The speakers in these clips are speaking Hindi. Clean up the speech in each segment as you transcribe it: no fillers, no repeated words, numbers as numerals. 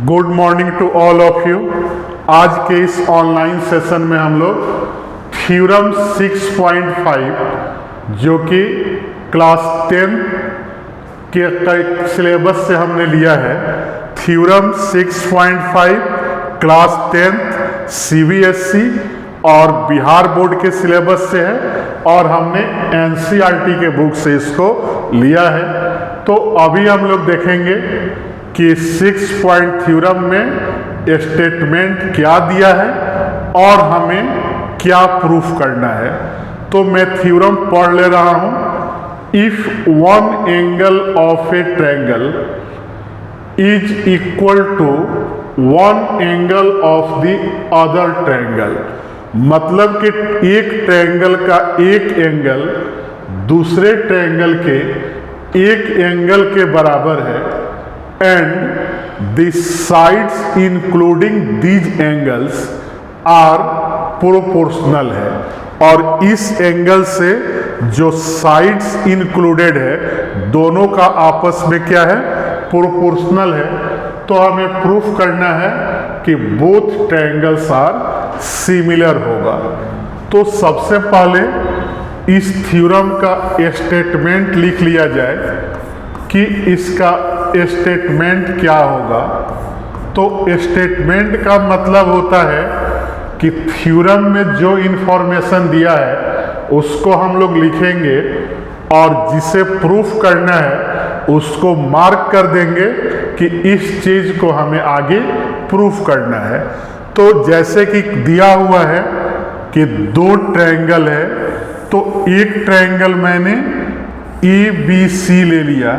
Good morning to all of you. आज के इस ऑनलाइन सेशन में हम लोग थ्योरम 6.5 जो कि क्लास 10 के सिलेबस से हमने लिया है। थ्योरम 6.5 क्लास 10 सीबीएसई और बिहार बोर्ड के सिलेबस से है और हमने एनसीईआरटी के बुक से इसको लिया है। तो अभी हम लोग देखेंगे कि 6 पॉइंट थ्योरम में स्टेटमेंट क्या दिया है और हमें क्या प्रूफ करना है। तो मैं थ्योरम पढ़ ले रहा हूं। If one angle of a triangle is equal to one angle of the other triangle, मतलब कि एक ट्रायंगल का एक एंगल दूसरे ट्रायंगल के एक एंगल के बराबर है and the sides including these angles are proportional है, और इस एंगल से जो साइड्स इंक्लूडेड है दोनों का आपस में क्या है, प्रोपोर्शनल है। तो हमें प्रूफ करना है कि बोथ ट्रायंगल्स आर सिमिलर होगा। तो सबसे पहले इस थ्योरम का स्टेटमेंट लिख लिया जाए कि इसका स्टेटमेंट क्या होगा। तो स्टेटमेंट का मतलब होता है कि थ्योरम में जो इंफॉर्मेशन दिया है उसको हम लोग लिखेंगे और जिसे प्रूफ करना है उसको मार्क कर देंगे कि इस चीज को हमें आगे प्रूफ करना है। तो जैसे कि दिया हुआ है कि दो ट्रायंगल है, तो एक ट्रायंगल मैंने ABC ले लिया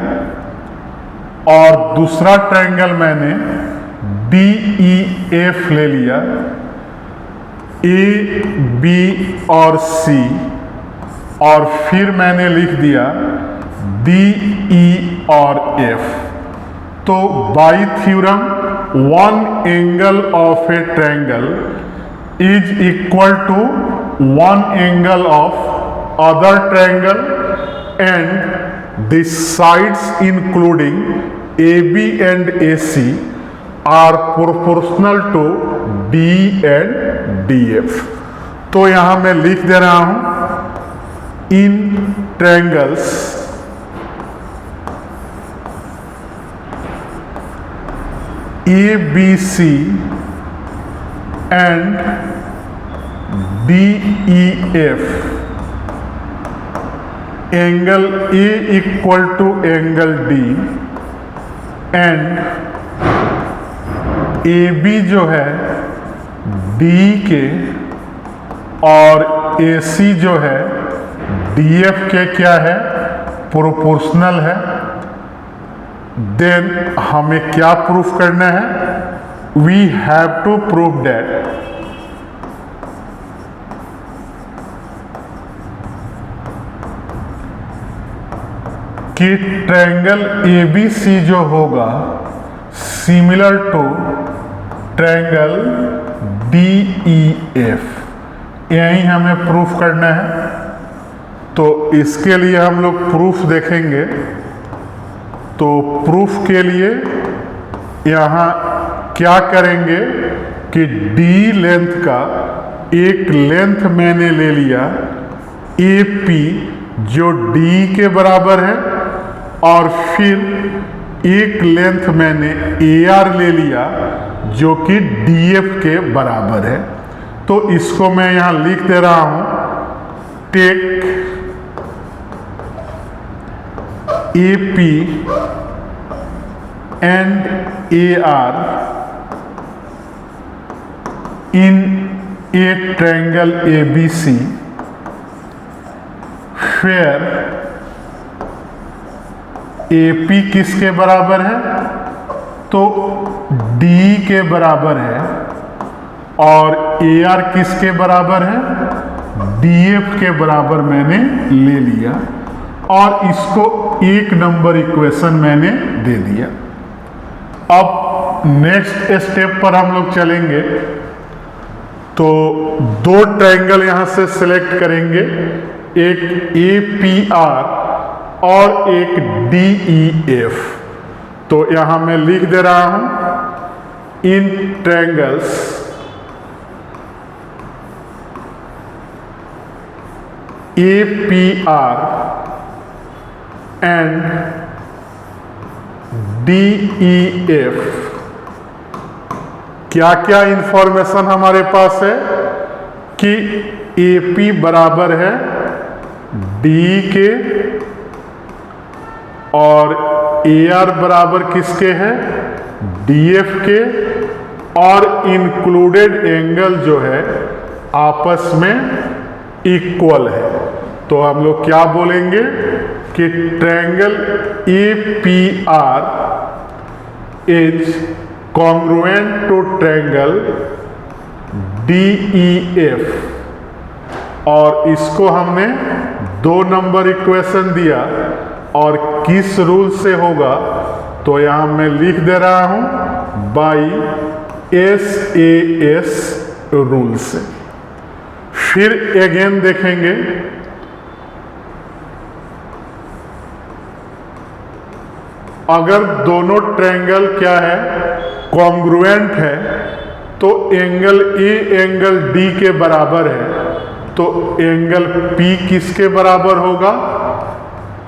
और दूसरा ट्रायंगल मैंने DEF ले लिया। A, B और C, और फिर मैंने लिख दिया DE और F। तो by theorem one angle of a triangle is equal to one angle of other triangle and the sides including AB and AC are proportional to DE and DF। तो यहां मैं लिख दे रहा हूं in triangles ABC and DEF angle A equal to angle D and AB जो है D के और AC जो है DF के क्या है, प्रोपोर्शनल है। देन हमें क्या प्रूफ करना है, we have to prove that कि ट्रायंगल ABC जो होगा सिमिलर टू ट्रायंगल DEF, यही हमें प्रूफ करना है। तो इसके लिए हम लोग प्रूफ देखेंगे। तो प्रूफ के लिए यहाँ क्या करेंगे कि D लेंथ का एक लेंथ मैंने ले लिया AP जो D के बराबर है, और फिर एक लेंथ मैंने AR ले लिया जो कि DF के बराबर है। तो इसको मैं यहां लिख दे रहा हूं, take AP and AR in a triangle ABC where AP किसके बराबर है, तो D के बराबर है, और AR किसके बराबर है, DF के बराबर मैंने ले लिया और इसको एक नंबर इक्वेशन मैंने दे दिया। अब नेक्स्ट स्टेप पर हम लोग चलेंगे। तो दो ट्रायंगल यहां से सिलेक्ट करेंगे, एक APR और एक DEF। तो यहां मैं लिख दे रहा हूं in triangles APR and DEF क्या क्या इंफॉर्मेशन हमारे पास है कि AP बराबर है DE के और AR बराबर किसके है DF के और इंक्लूडेड एंगल जो है आपस में इक्वल है। तो हम लोग क्या बोलेंगे कि triangle APR is congruent to triangle DEF और इसको हमने 2 नंबर इक्वेशन दिया और किस रूल से होगा तो यहां मैं लिख दे रहा हूं बाई SAS रूल से। फिर अगेन देखेंगे अगर दोनों ट्रायंगल क्या है कॉन्ग्रुएंट है तो एंगल A एंगल D के बराबर है तो एंगल P किसके बराबर होगा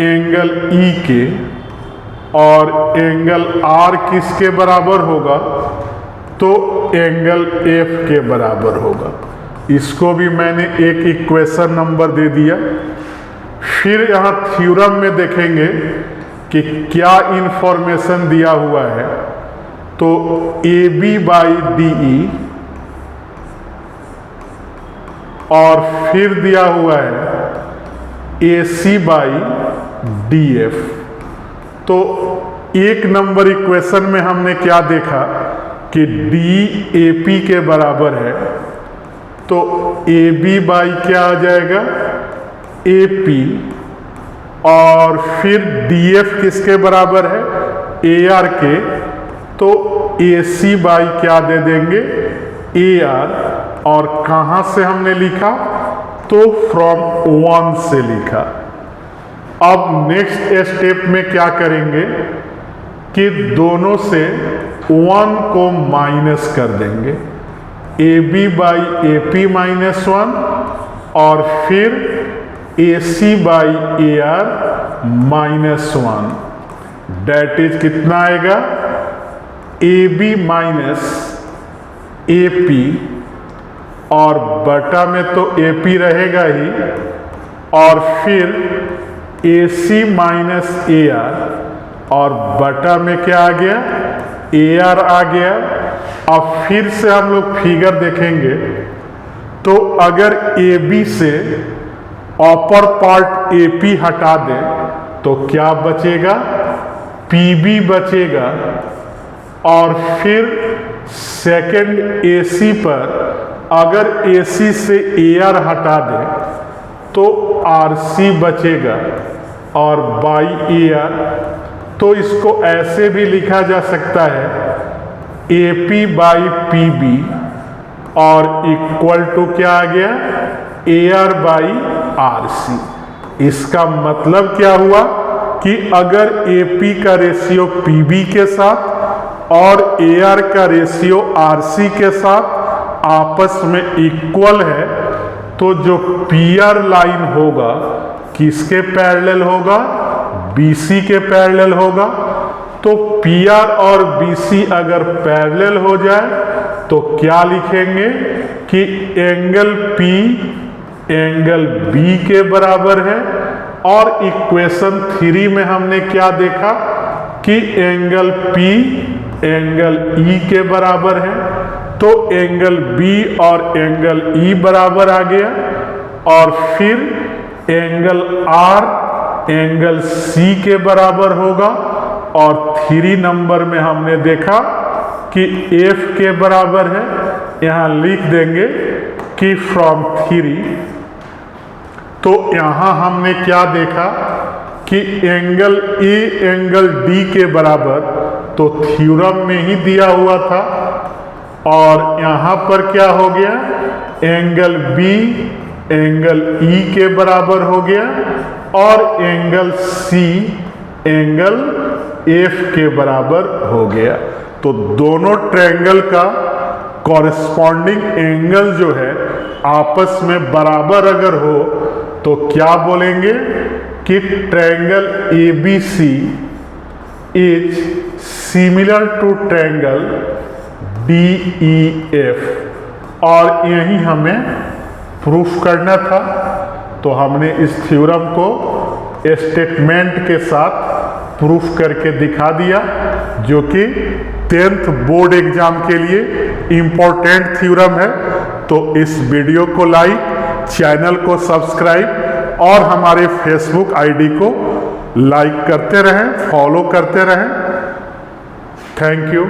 एंगल E के और एंगल R किसके बराबर होगा तो एंगल F के बराबर होगा। इसको भी मैंने एक इक्वेशन नंबर दे दिया। फिर यहाँ थ्योरम में देखेंगे कि क्या इंफॉर्मेशन दिया हुआ है तो AB बाई DE और फिर दिया हुआ है AC बाई DF। तो 1 नंबर इक्वेशन में हमने क्या देखा कि DAP के बराबर है तो AB बाई क्या आ जाएगा AP और फिर DF किसके बराबर है AR के तो AC बाई क्या दे देंगे AR और कहां से हमने लिखा तो फ्रॉम 1 से लिखा। अब नेक्स्ट स्टेप में क्या करेंगे कि दोनों से 1 को माइनस कर देंगे AB बाई AP माइनस 1 और फिर AC by AR minus 1 that is कितना आएगा AB माइनस AP और बटा में तो AP रहेगा ही और फिर AC माइनस AR और बटा में क्या आ गया AR आ गया। अब फिर से हम लोग फिगर देखेंगे तो अगर AB से अपर पार्ट AP हटा दें तो क्या बचेगा PB बचेगा और फिर सेकंड AC पर अगर AC से AR हटा दें तो RC बचेगा और बाई AR तो इसको ऐसे भी लिखा जा सकता है AP बाई PB और इक्वल टू क्या आ गया AR बाई RC। इसका मतलब क्या हुआ कि अगर AP का रेशियो PB के साथ और AR का रेशियो RC के साथ आपस में इक्वल है तो जो PR लाइन होगा किसके पैरेलल होगा BC के पैरेलल होगा। तो PR और BC अगर पैरेलल हो जाए तो क्या लिखेंगे कि एंगल P एंगल B के बराबर है और इक्वेशन 3 में हमने क्या देखा कि एंगल P एंगल E के बराबर है तो एंगल B और एंगल E बराबर आ गया और फिर एंगल R एंगल C के बराबर होगा और 3 नंबर में हमने देखा कि F के बराबर है। यहां लिख देंगे कि फ्रॉम 3 तो यहां हमने क्या देखा कि एंगल A एंगल D के बराबर तो थ्योरम में ही दिया हुआ था और यहां पर क्या हो गया एंगल B एंगल E के बराबर हो गया और एंगल C एंगल F के बराबर हो गया। तो दोनों ट्रायंगल का कॉरेस्पॉन्डिंग एंगल जो है आपस में बराबर अगर हो तो क्या बोलेंगे कि triangle ABC is similar to triangle DEF, और यही हमें प्रूफ करना था। तो हमने इस थ्योरम को स्टेटमेंट के साथ प्रूफ करके दिखा दिया, जो कि 10th बोर्ड एग्जाम के लिए इम्पोर्टेंट थ्योरम है। तो इस वीडियो को लाइक, चैनल को सब्सक्राइब और हमारे फेसबुक आईडी को लाइक करते रहें, फॉलो करते रहें। Thank you.